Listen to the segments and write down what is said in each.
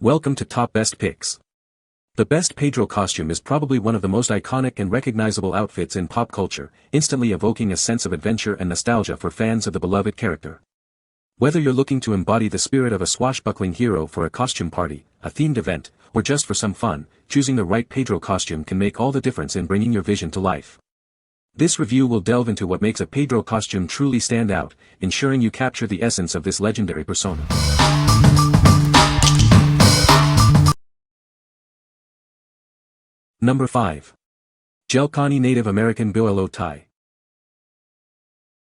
Welcome to Top Best Picks. The best Pedro costume is probably one of the most iconic and recognizable outfits in pop culture, instantly evoking a sense of adventure and nostalgia for fans of the beloved character. Whether you're looking to embody the spirit of a swashbuckling hero for a costume party, a themed event, or just for some fun, choosing the right Pedro costume can make all the difference in bringing your vision to life. This review will delve into what makes a Pedro costume truly stand out, ensuring you capture the essence of this legendary persona. Number 5. GelConnie Native American Bolo tie.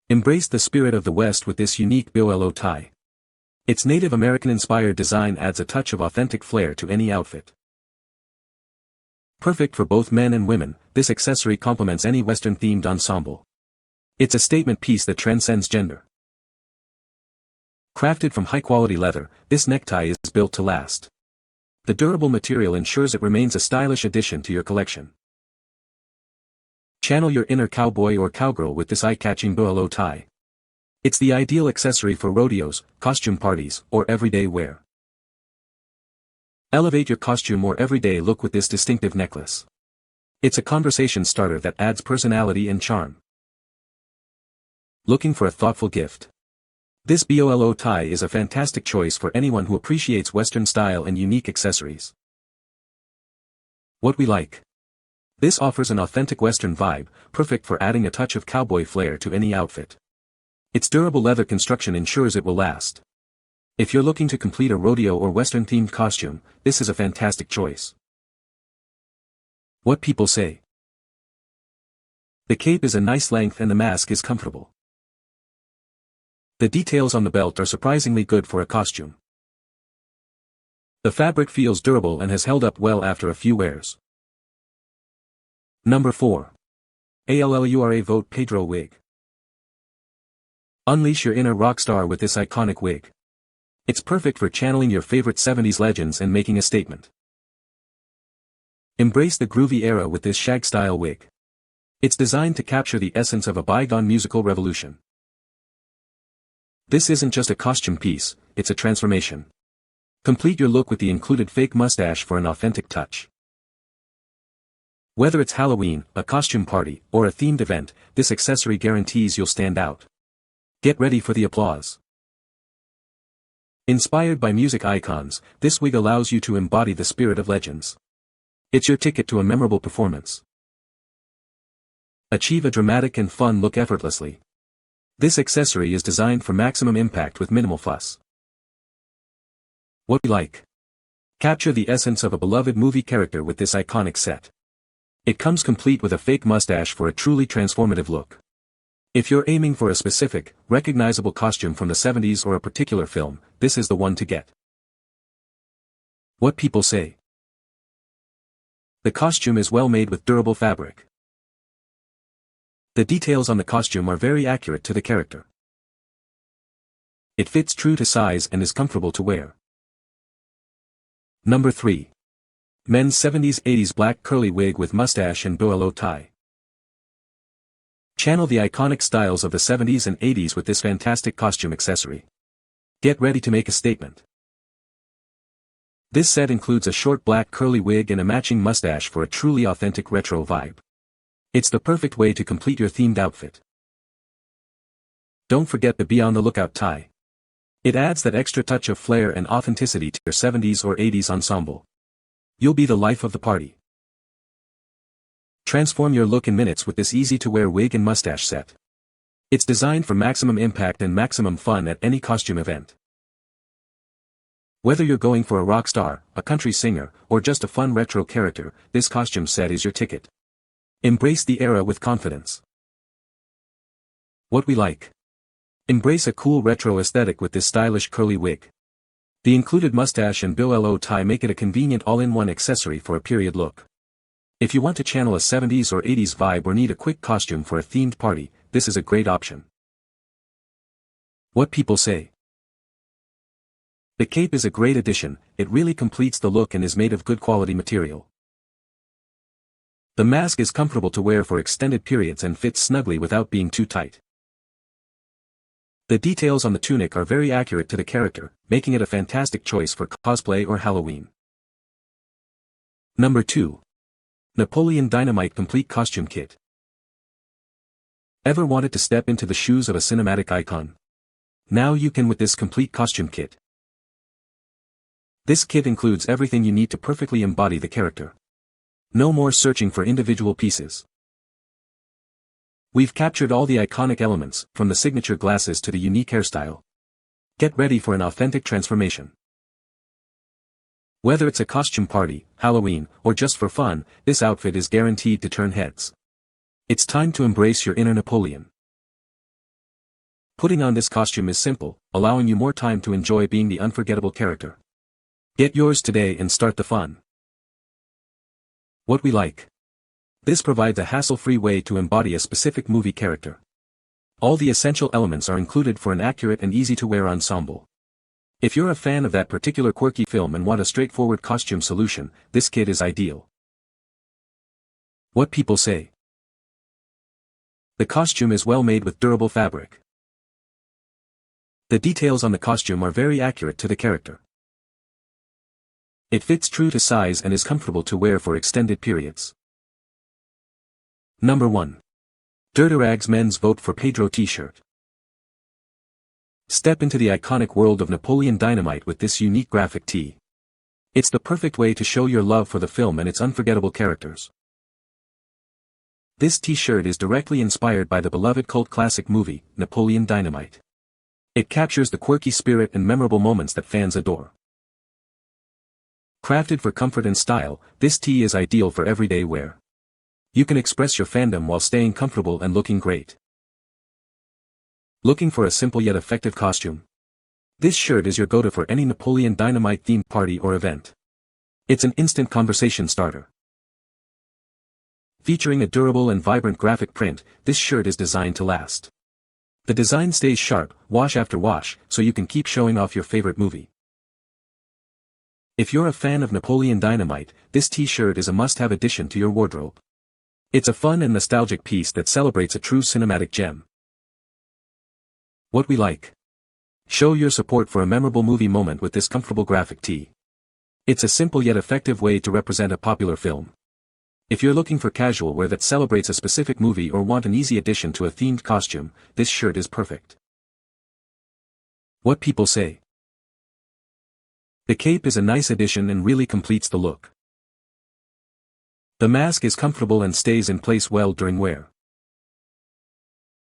Embrace the spirit of the West with this unique Bolo tie. Its Native American-inspired design adds a touch of authentic flair to any outfit. Perfect for both men and women, this accessory complements any Western-themed ensemble. It's a statement piece that transcends gender. Crafted from high-quality leather, this necktie is built to last. The durable material ensures it remains a stylish addition to your collection. Channel your inner cowboy or cowgirl with this eye-catching bolo tie. It's the ideal accessory for rodeos, costume parties, or everyday wear. Elevate your costume or everyday look with this distinctive necklace. It's a conversation starter that adds personality and charm. Looking for a thoughtful gift? This Bolo tie is a fantastic choice for anyone who appreciates Western style and unique accessories. What we like. This offers an authentic Western vibe, perfect for adding a touch of cowboy flair to any outfit. Its durable leather construction ensures it will last. If you're looking to complete a rodeo or Western-themed costume, this is a fantastic choice. What people say. The cape is a nice length and the mask is comfortable. The details on the belt are surprisingly good for a costume. The fabric feels durable and has held up well after a few wears. Number 4. ALLAURA Vote Pedro wig. Unleash your inner rock star with this iconic wig. It's perfect for channeling your favorite 70s legends and making a statement. Embrace the groovy era with this shag-style wig. It's designed to capture the essence of a bygone musical revolution. This isn't just a costume piece, it's a transformation. Complete your look with the included fake mustache for an authentic touch. Whether it's Halloween, a costume party, or a themed event, this accessory guarantees you'll stand out. Get ready for the applause. Inspired by music icons, this wig allows you to embody the spirit of legends. It's your ticket to a memorable performance. Achieve a dramatic and fun look effortlessly. This accessory is designed for maximum impact with minimal fuss. What we like. Capture the essence of a beloved movie character with this iconic set. It comes complete with a fake mustache for a truly transformative look. If you're aiming for a specific, recognizable costume from the 70s or a particular film, this is the one to get. What people say. The costume is well made with durable fabric. The details on the costume are very accurate to the character. It fits true to size and is comfortable to wear. Number 3. Men's 70s-80s black curly wig with mustache and bolo tie. Channel the iconic styles of the 70s and 80s with this fantastic costume accessory. Get ready to make a statement. This set includes a short black curly wig and a matching mustache for a truly authentic retro vibe. It's the perfect way to complete your themed outfit. Don't forget the Be on the Lookout tie. It adds that extra touch of flair and authenticity to your 70s or 80s ensemble. You'll be the life of the party. Transform your look in minutes with this easy-to-wear wig and mustache set. It's designed for maximum impact and maximum fun at any costume event. Whether you're going for a rock star, a country singer, or just a fun retro character, this costume set is your ticket. Embrace the era with confidence. What we like. Embrace a cool retro aesthetic with this stylish curly wig. The included mustache and bolo tie make it a convenient all-in-one accessory for a period look. If you want to channel a 70s or 80s vibe or need a quick costume for a themed party, this is a great option. What people say. The cape is a great addition, it really completes the look and is made of good quality material. The mask is comfortable to wear for extended periods and fits snugly without being too tight. The details on the tunic are very accurate to the character, making it a fantastic choice for cosplay or Halloween. Number 2. Napoleon Dynamite Complete Costume Kit. Ever wanted to step into the shoes of a cinematic icon? Now you can with this complete costume kit. This kit includes everything you need to perfectly embody the character. No more searching for individual pieces. We've captured all the iconic elements, from the signature glasses to the unique hairstyle. Get ready for an authentic transformation. Whether it's a costume party, Halloween, or just for fun, this outfit is guaranteed to turn heads. It's time to embrace your inner Napoleon. Putting on this costume is simple, allowing you more time to enjoy being the unforgettable character. Get yours today and start the fun. What we like. This provides a hassle-free way to embody a specific movie character. All the essential elements are included for an accurate and easy-to-wear ensemble. If you're a fan of that particular quirky film and want a straightforward costume solution, this kit is ideal. What people say. The costume is well made with durable fabric. The details on the costume are very accurate to the character. It fits true to size and is comfortable to wear for extended periods. Number 1. DIRTYRAGZ Men's Vote for Pedro T-shirt. Step into the iconic world of Napoleon Dynamite with this unique graphic tee. It's the perfect way to show your love for the film and its unforgettable characters. This T-shirt is directly inspired by the beloved cult classic movie, Napoleon Dynamite. It captures the quirky spirit and memorable moments that fans adore. Crafted for comfort and style, this tee is ideal for everyday wear. You can express your fandom while staying comfortable and looking great. Looking for a simple yet effective costume? This shirt is your go-to for any Napoleon Dynamite themed party or event. It's an instant conversation starter. Featuring a durable and vibrant graphic print, this shirt is designed to last. The design stays sharp, wash after wash, so you can keep showing off your favorite movie. If you're a fan of Napoleon Dynamite, this T-shirt is a must-have addition to your wardrobe. It's a fun and nostalgic piece that celebrates a true cinematic gem. What we like. Show your support for a memorable movie moment with this comfortable graphic tee. It's a simple yet effective way to represent a popular film. If you're looking for casual wear that celebrates a specific movie or want an easy addition to a themed costume, this shirt is perfect. What people say. The cape is a nice addition and really completes the look. The mask is comfortable and stays in place well during wear.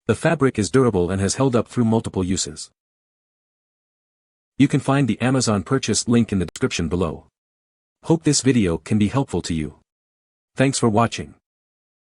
The fabric is durable and has held up through multiple uses. You can find the Amazon purchase link in the description below. Hope this video can be helpful to you. Thanks for watching.